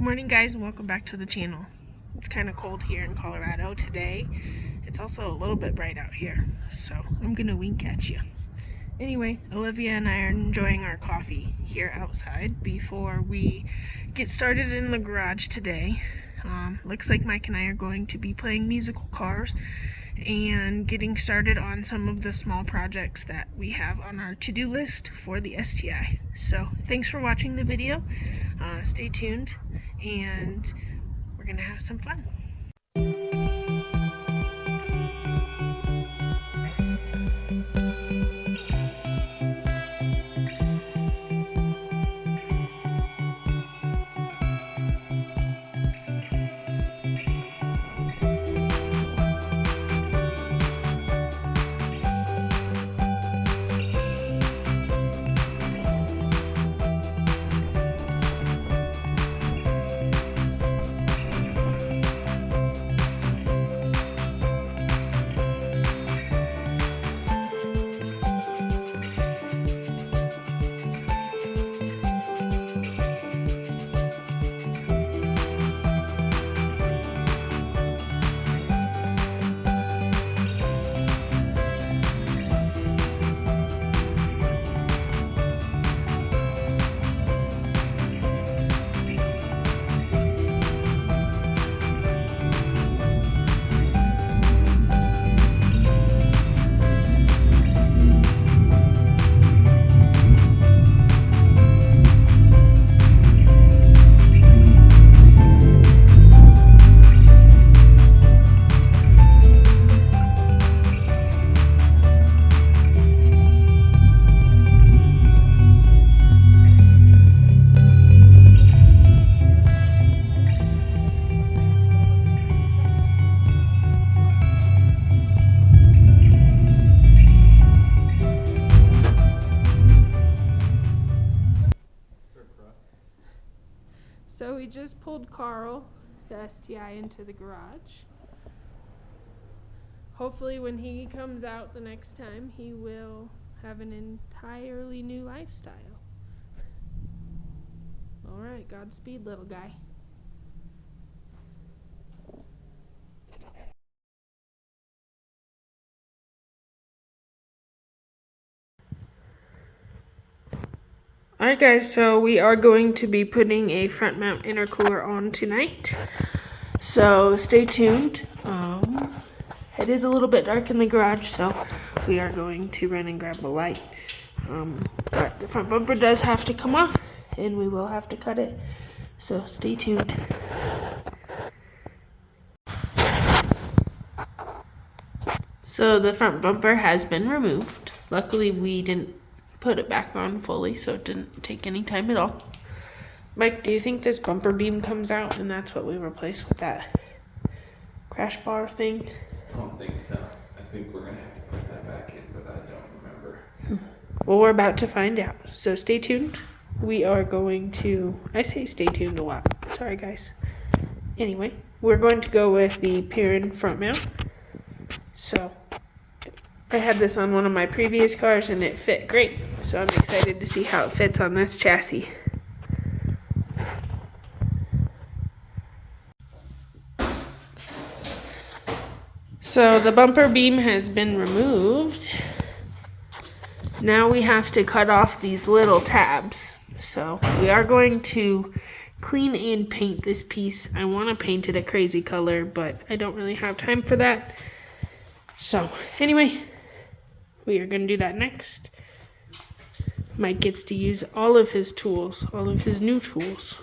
Good morning, guys, and welcome back to the channel. It's kind of cold here in Colorado today. It's also a little bit bright out here, so I'm gonna wink at you. Anyway, Olivia and I are enjoying our coffee here outside before we get started in the garage today. Looks like Mike and I are going to be playing musical cars and getting started on some of the small projects that we have on our to-do list for the STI. So thanks for watching the video. Stay tuned and we're gonna have some fun. So we just pulled Carl, the STI, into the garage. Hopefully when he comes out the next time, he will have an entirely new lifestyle. Alright, Godspeed, little guy. Alright guys, so we are going to be putting a front mount intercooler on tonight. So stay tuned. It is a little bit dark in the garage, so we are going to run and grab a light. But the front bumper does have to come off, and we will have to cut it. So stay tuned. So the front bumper has been removed. Luckily we didn't put it back on fully, so it didn't take any time at all. Mike, do you think this bumper beam comes out and that's what we replace with that crash bar thing? I don't think so. I think we're gonna have to put that back in, but I don't remember. Well, we're about to find out, so stay tuned. We are going to, I say stay tuned a lot, sorry guys. Anyway, we're going to go with the Perrin front mount. So I had this on one of my previous cars and it fit great, so I'm excited to see how it fits on this chassis. So the bumper beam has been removed. Now we have to cut off these little tabs. So we are going to clean and paint this piece. I want to paint it a crazy color, but I don't really have time for that. So anyway, we are going to do that next. Mike gets to use all of his tools, all of his new tools.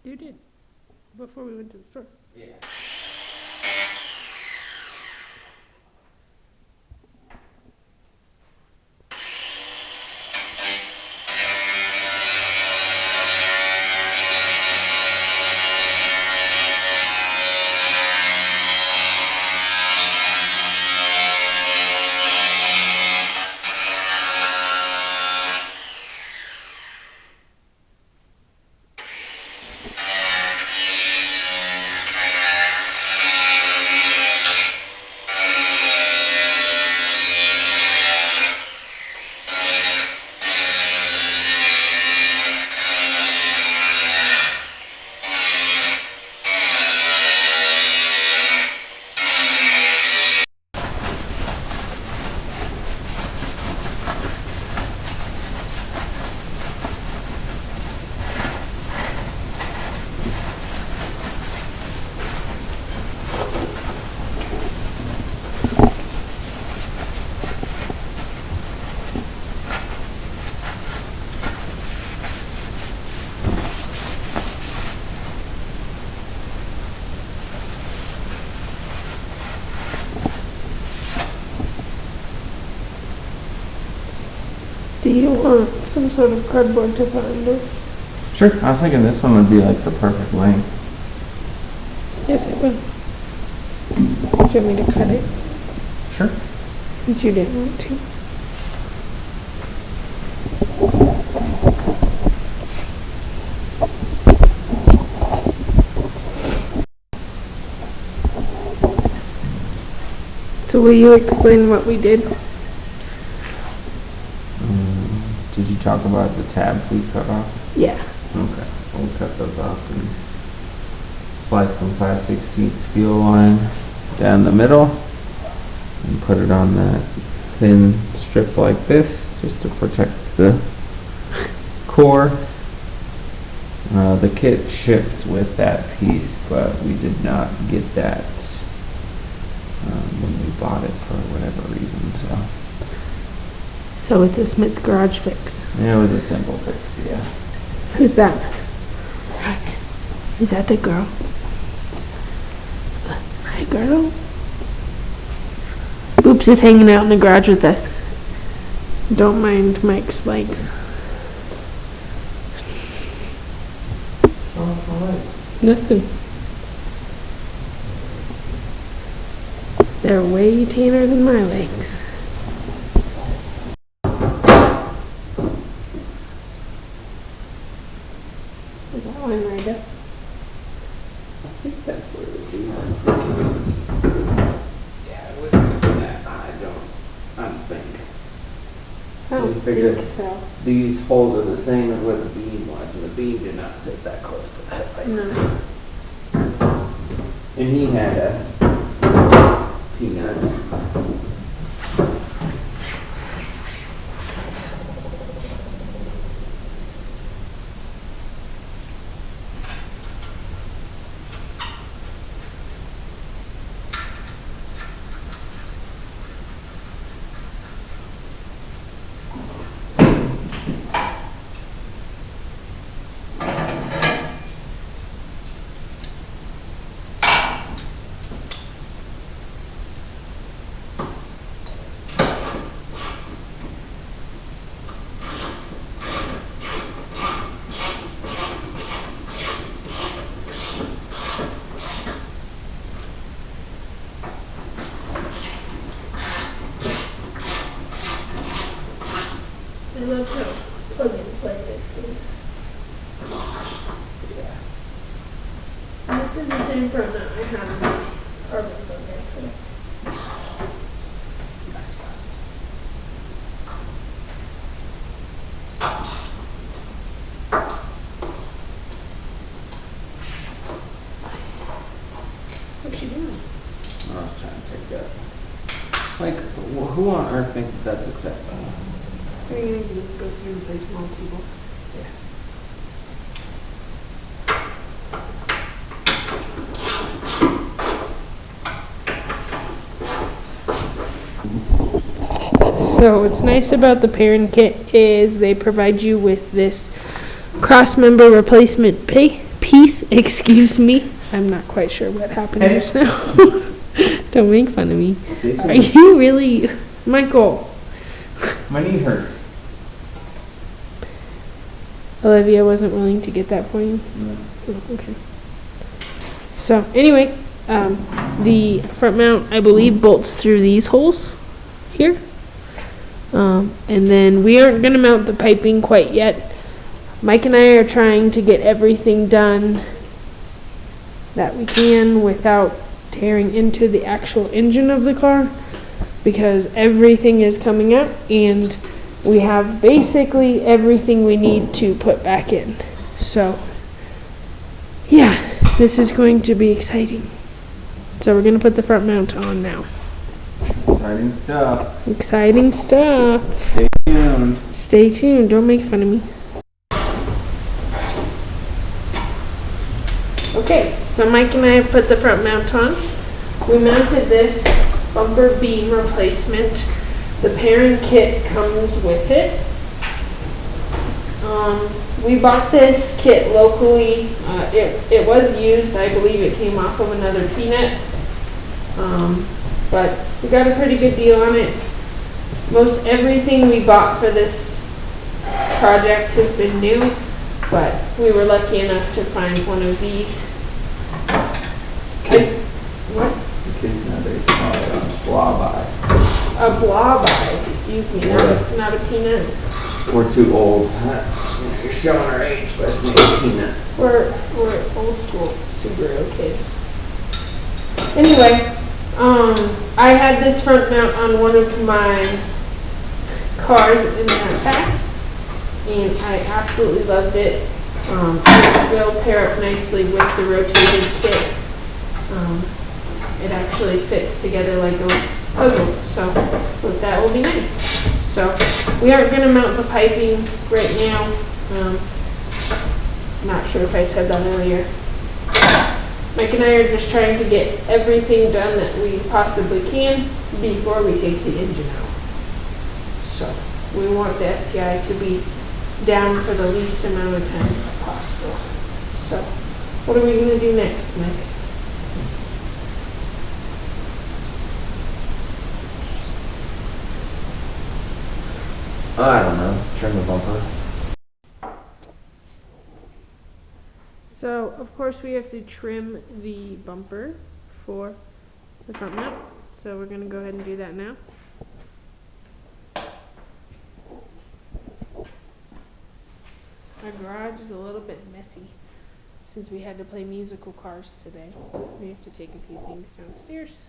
You did. Before we went to the store. Yeah. Do you want some sort of cardboard to put under? Sure. I was thinking this one would be like the perfect length. Yes, it will. Do you want me to cut it? Sure. Since you didn't want to. So will you explain what we did? Did you talk about the tabs we cut off? Yeah. Okay. We'll cut those off and slice some 5/16 steel line down the middle and put it on that thin strip like this just to protect the core. The kit ships with that piece, but we did not get that when we bought it for whatever reason. So it's a Smith's Garage fix. Yeah, it was a simple fix, yeah. Who's that? Is that the girl? Hi, girl. Boops is hanging out in the garage with us. Don't mind Mike's legs. Nothing. They're way tanner than my legs. Is that one right up? I think that's where it would be. Yeah, it wouldn't be that high, I don't think. I don't figure think so. These holes are the same as where the beam was, and the beam did not sit that close to the headlights. No. And he had a peanut. I love how plug and play this is. Yeah. And this is the same front that I had on my carbon plug actually. What's she doing? I was trying to take that. Like, who on earth thinks that that's acceptable? Are you going to go through and place multi-books? Yeah. So what's nice about the Perrin kit is they provide you with this cross member replacement piece, excuse me. I'm not quite sure what happened just now. Don't make fun of me. Are you really, Michael? My knee hurts. Olivia wasn't willing to get that for you? No. Oh, okay. So, anyway, the front mount, I believe, bolts through these holes here. And then we aren't going to mount the piping quite yet. Mike and I are trying to get everything done that we can without tearing into the actual engine of the car, because everything is coming out and we have basically everything we need to put back in. So, yeah, this is going to be exciting. So we're going to put the front mount on now. Exciting stuff. Exciting stuff. Stay tuned. Stay tuned. Don't make fun of me. Okay, so Mike and I have put the front mount on. We mounted this bumper beam replacement. The Perrin kit comes with it. We bought this kit locally. It was used. I believe it came off of another Peanut. But we got a pretty good deal on it. Most everything we bought for this project has been new, but we were lucky enough to find one of these. What? The kids nowadays call it a blob-eye. A blob-eye, excuse me, not a peanut. We're too old. You're showing our age, but it's not a peanut. We're old school Subaru kids. Anyway, I had this front mount on one of my cars in the past, and I absolutely loved it. It will pair up nicely with the rotated kit. It actually fits together like a puzzle, so that will be nice. So we aren't going to mount the piping right now. Not sure if I said that earlier. Mike and I are just trying to get everything done that we possibly can before we take the engine out. So we want the STI to be down for the least amount of time possible. So what are we going to do next, Mike? I don't know. Trim the bumper. So, of course, we have to trim the bumper for the front mount. So we're going to go ahead and do that now. Our garage is a little bit messy since we had to play musical cars today. We have to take a few things downstairs.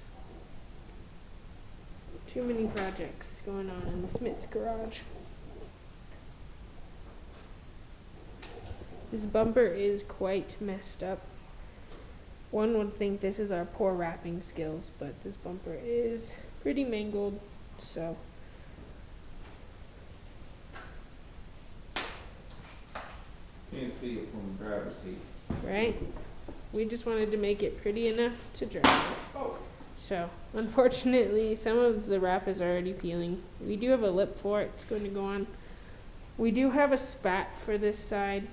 Too many projects going on in the Smith's garage. This bumper is quite messed up. One would think this is our poor wrapping skills, but this bumper is pretty mangled, so. Can't see it from the driver's seat. Right? We just wanted to make it pretty enough to drive. Oh. So, unfortunately, some of the wrap is already peeling. We do have a lip for it. It's going to go on. We do have a spat for this side.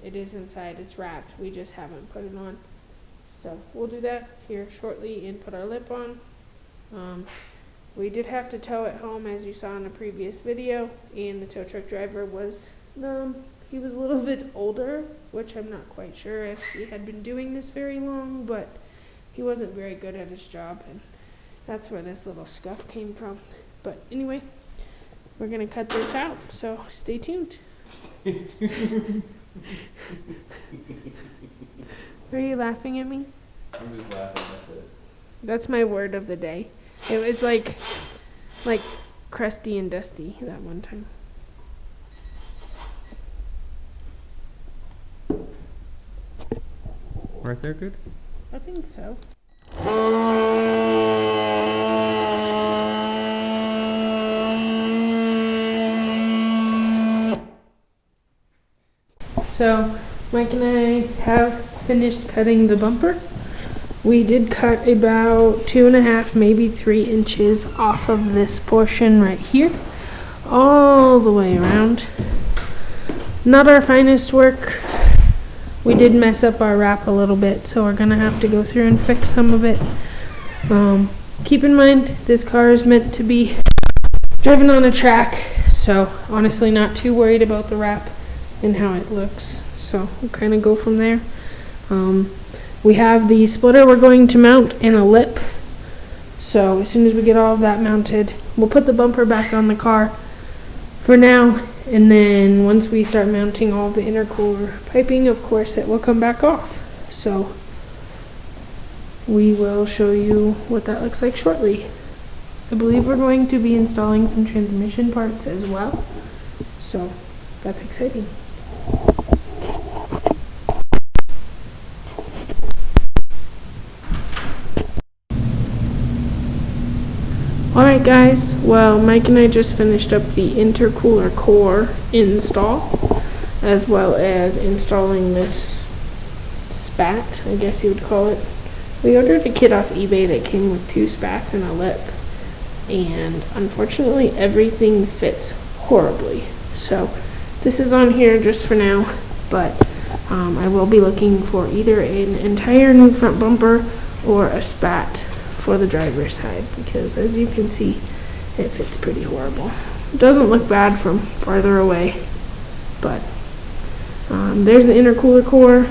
It is inside. It's wrapped. We just haven't put it on. So, we'll do that here shortly and put our lip on. We did have to tow it home, as you saw in a previous video, and the tow truck driver was, he was a little bit older, which I'm not quite sure if he had been doing this very long, but he wasn't very good at his job, and that's where this little scuff came from. But anyway, we're going to cut this out, so stay tuned. Stay tuned. Are you laughing at me? I'm just laughing at it. That's my word of the day. It was like crusty and dusty that one time. Right there, good? I think so. So, Mike and I have finished cutting the bumper. We did cut about 2.5, maybe 3 inches off of this portion right here, all the way around. Not our finest work. we did mess up our wrap a little bit, so we're gonna have to go through and fix some of it. Keep in mind, this car is meant to be driven on a track, so honestly not too worried about the wrap and how it looks. So we'll kind of go from there. We have the splitter we're going to mount and a lip. So as soon as we get all of that mounted, we'll put the bumper back on the car for now, and then once we start mounting all the intercooler piping, of course it will come back off. So we will show you what that looks like shortly. I believe we're going to be installing some transmission parts as well, so that's exciting. Alright guys, well Mike and I just finished up the intercooler core install, as well as installing this spat, I guess you would call it. We ordered a kit off eBay that came with 2 spats and a lip, and unfortunately everything fits horribly. So this is on here just for now, but I will be looking for either an entire new front bumper or a spat for the driver's side, because as you can see, it fits pretty horrible. It doesn't look bad from farther away, but there's the intercooler core.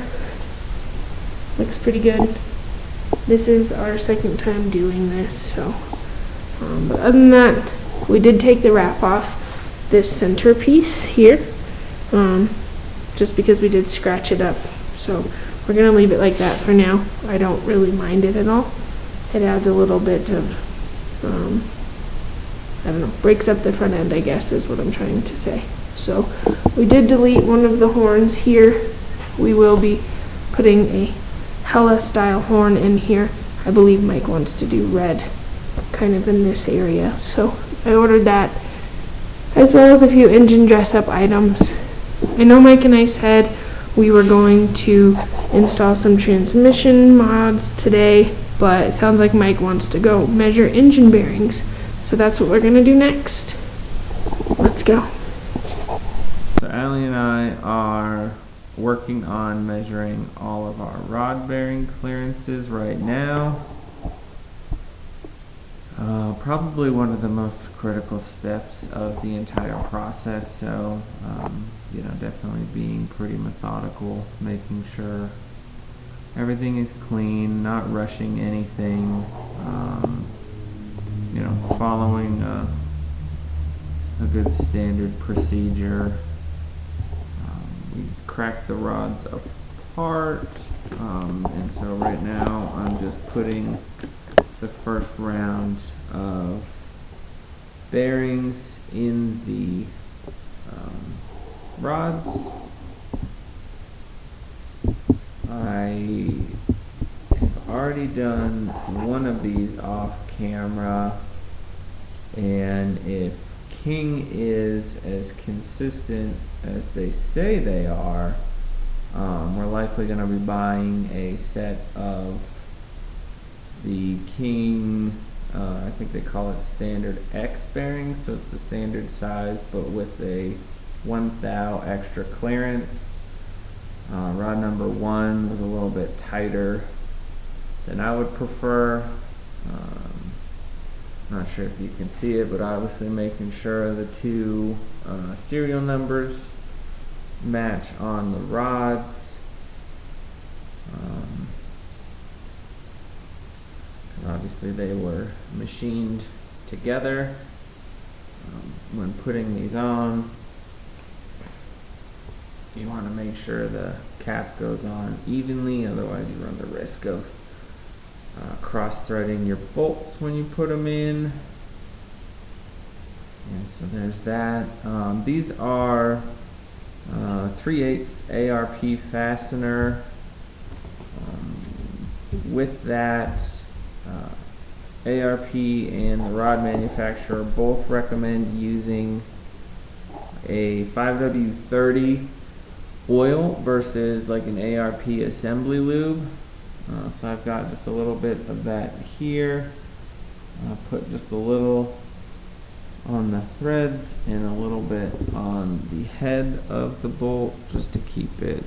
Looks pretty good. This is our second time doing this, so but other than that, we did take the wrap off this center piece here, just because we did scratch it up. So we're gonna leave it like that for now. I don't really mind it at all. It adds a little bit of, I don't know, breaks up the front end, I guess is what I'm trying to say. So we did delete one of the horns here. We will be putting a Hella style horn in here. I believe Mike wants to do red kind of in this area, so I ordered that, as well as a few engine dress up items. I know Mike and I said we were going to install some transmission mods today, but it sounds like Mike wants to go measure engine bearings, so that's what we're gonna do next. Let's go. So Allie and I are working on measuring all of our rod bearing clearances right now. Probably one of the most critical steps of the entire process, so you know, definitely being pretty methodical, making sure everything is clean, not rushing anything, you know, following a good standard procedure. We crack the rods apart, and so right now I'm just putting the first round of bearings in the rods. I have already done one of these off camera, and if King is as consistent as they say they are, we're likely going to be buying a set of the King, I think they call it standard X bearings, so it's the standard size but with a 1 thou extra clearance. Rod number 1 was a little bit tighter than I would prefer. Not sure if you can see it, but obviously making sure the 2 serial numbers match on the rods. Obviously they were machined together. When putting these on, you want to make sure the cap goes on evenly, otherwise you run the risk of cross-threading your bolts when you put them in. And so there's that. These are 3/8 ARP fastener. With that, ARP and the rod manufacturer both recommend using a 5W30 oil versus like an ARP assembly lube. So I've got just a little bit of that here. I'll put just a little on the threads and a little bit on the head of the bolt just to keep it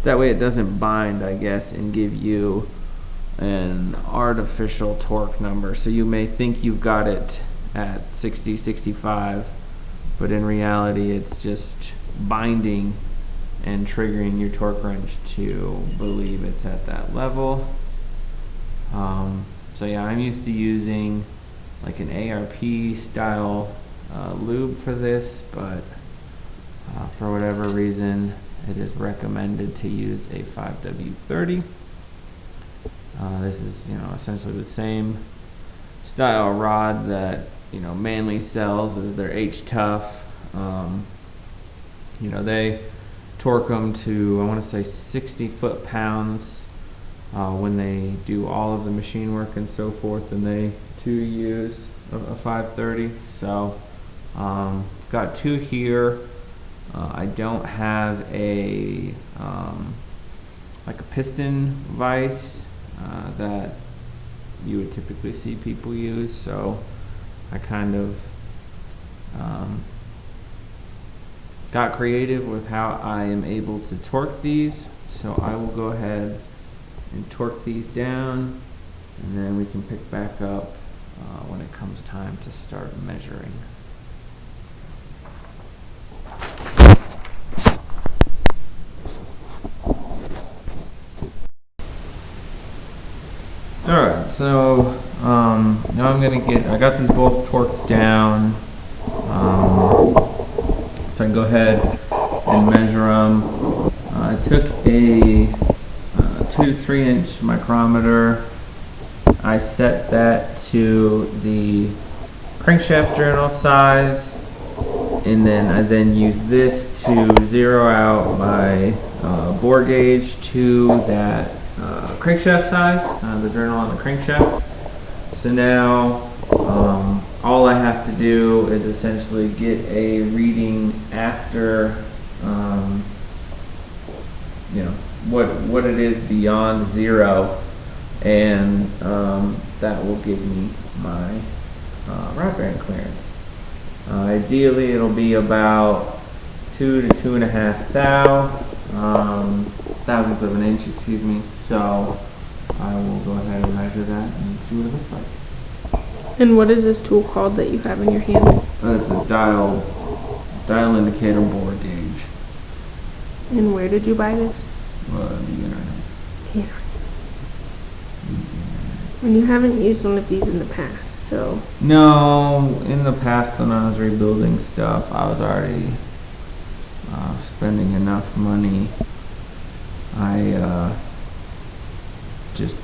That way it doesn't bind, I guess, and give you an artificial torque number. So you may think you've got it at 60, 65, but in reality it's just binding and triggering your torque wrench to believe it's at that level. So yeah, I'm used to using like an ARP style lube for this, but for whatever reason it is recommended to use a 5W30. This is, essentially the same style rod that, Manly sells as their H-Tough. They torque them to, I want to say 60 foot-pounds when they do all of the machine work and so forth, and they too use a 530. So got two here. I don't have a like a piston vise that you would typically see people use, so I kind of got creative with how I am able to torque these. So I will go ahead and torque these down, and then we can pick back up when it comes time to start measuring. Alright, so now I got these both torqued down, so I can go ahead and measure them. I took a 2 to 3 inch micrometer. I set that to the crankshaft journal size, and then I use this to zero out my bore gauge to that crankshaft size, the journal on the crankshaft. So now all I have to do is essentially get a reading after what it is beyond 0, and that will give me my rod bearing clearance. Ideally it'll be about 2 to 2.5 thousandths of an inch, excuse me. So I will go ahead and measure that and see what it looks like. And what is this tool called that you have in your hand? It's a dial indicator bore gauge. And where did you buy this? The internet. Yeah. And you haven't used one of these in the past, so. No, in the past when I was rebuilding stuff, I was already spending enough money. I just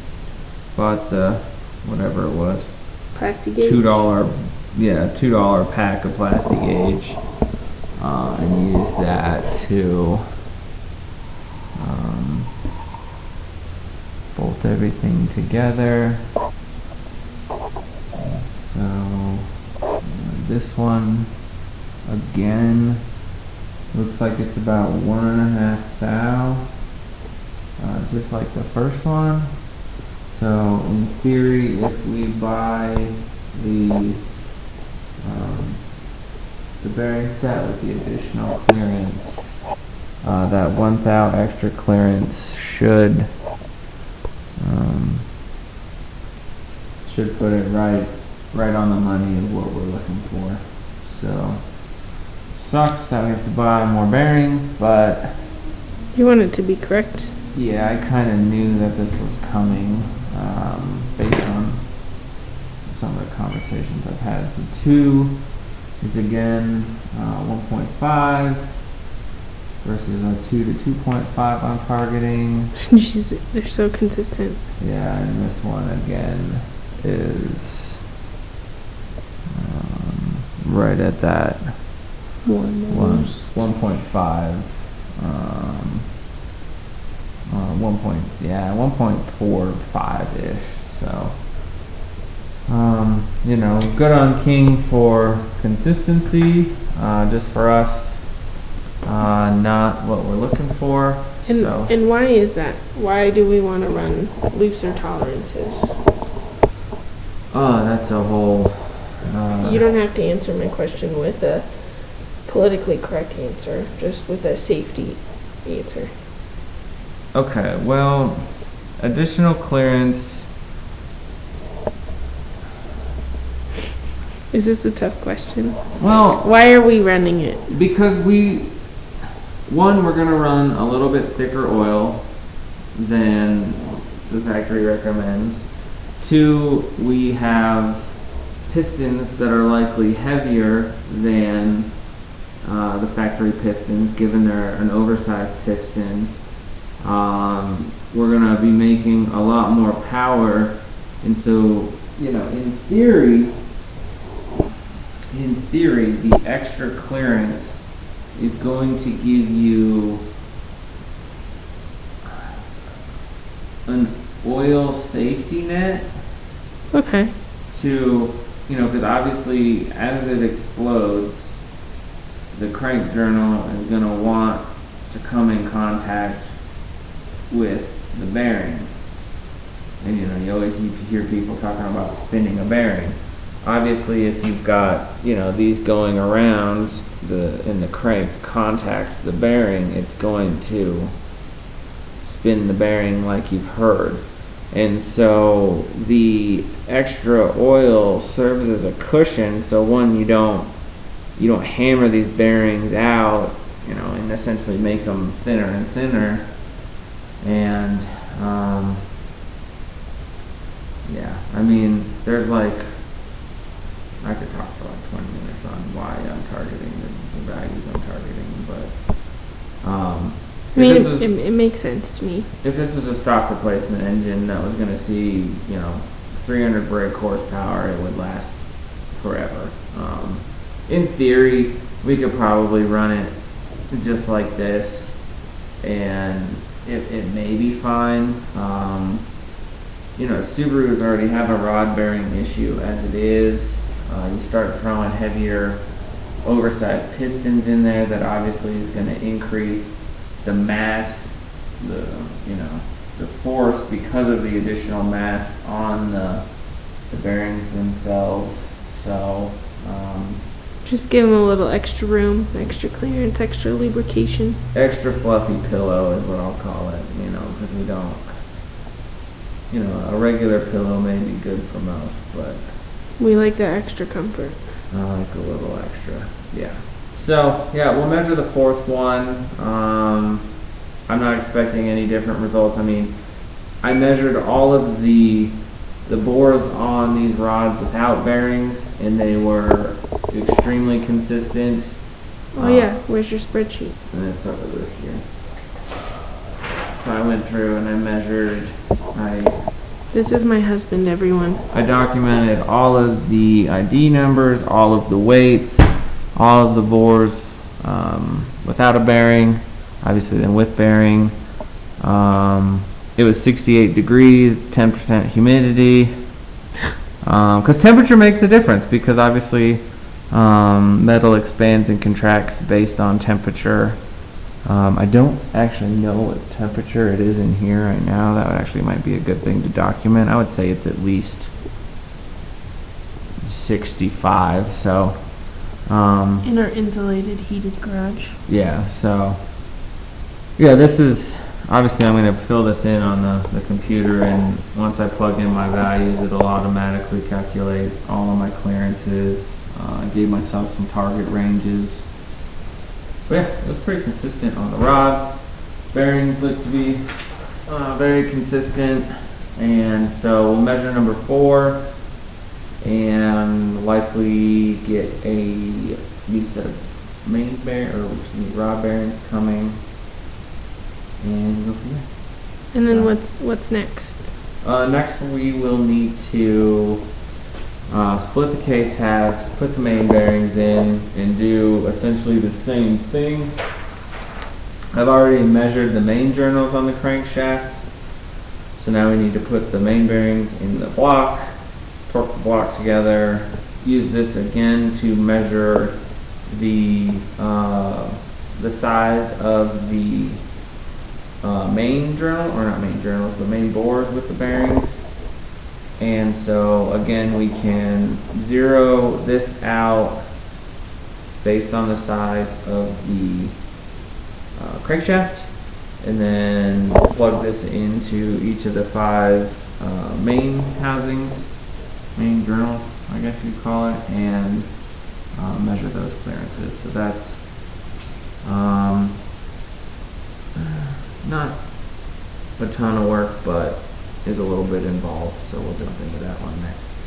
bought the whatever it was, plastic gauge? $2 pack of plastic gauge, and used that to bolt everything together. So this one again looks like it's about 1.5 thou, just like the first one. So in theory, if we buy the bearing set with the additional clearance, that 1 thou extra clearance should put it right on the money of what we're looking for. So sucks that we have to buy more bearings, but you want it to be correct. Yeah, I kind of knew that this was coming based on some of the conversations I've had. So 2 is again 1.5 versus a 2 to 2.5 I'm targeting. Jeez, they're so consistent. Yeah, and this one again is right at that 1.5. 1.45-ish. So, good on King for consistency. Just for us, not what we're looking for. And why is that? Why do we want to run looser tolerances? Oh, that's a whole. You don't have to answer my question with a politically correct answer, just with a safety answer. Okay, well, additional clearance. Is this a tough question? Well, Why are we running it? because one, we're gonna run a little bit thicker oil than the factory recommends. Two, we have pistons that are likely heavier than the factory pistons, given they're an oversized piston. We're gonna be making a lot more power, and so, in theory, the extra clearance is going to give you an oil safety net Okay. to, because obviously as it explodes, the crank journal is going to want to come in contact with the bearing. And you always hear people talking about spinning a bearing. Obviously, if you've got, these going around and the crank contacts the bearing, it's going to spin the bearing like you've heard. And so the extra oil serves as a cushion, so one, you don't hammer these bearings out, and essentially make them thinner and thinner. And there's I could talk for 20 minutes on why I'm targeting the values I'm targeting, but It makes sense to me. if this was a stock replacement engine that was going to see 300 brake horsepower, it would last forever. In theory, we could probably run it just like this, and it may be fine. Subarus already have a rod bearing issue as it is. You start throwing heavier, oversized pistons in there, that obviously is going to increase the mass, the force, because of the additional mass on the bearings themselves. So Just give them a little extra room, extra clearance, extra lubrication. extra fluffy pillow is what I'll call it, because we don't, a regular pillow may be good for most, but We like that extra comfort. I like a little extra, yeah. So, we'll measure the fourth one. I'm not expecting any different results. I measured all of the bores on these rods without bearings, and they were extremely consistent. Oh yeah, where's your spreadsheet? And it's over here. So I went through and I measured, This is my husband, everyone. I documented all of the ID numbers, all of the weights, all of the bores without a bearing, obviously then with bearing. It was 68 degrees, 10% humidity. Because temperature makes a difference, because obviously metal expands and contracts based on temperature. I don't actually know what temperature it is in here right now. That might be a good thing to document. I would say it's at least 65. So In our insulated, heated garage. This is obviously, I'm going to fill this in on the computer, and once I plug in my values, it'll automatically calculate all of my clearances. I gave myself some target ranges. But it was pretty consistent on the rods. Bearings look to be very consistent. And so we'll measure number 4 and likely get a new set of rod bearings coming, and go from there. And then what's next? Next we will need to split the case halves, put the main bearings in, and do essentially the same thing. I've already measured the main journals on the crankshaft, so now we need to put the main bearings in the block, torque the block together, use this again to measure the size of the main journal, or not main journals, but main bores with the bearings. And so again, we can zero this out based on the size of the crankshaft, and then plug this into each of the 5 main housings, main journals, I guess you'd call it, and measure those clearances. So that's not a ton of work, but is a little bit involved, so we'll jump into that one next.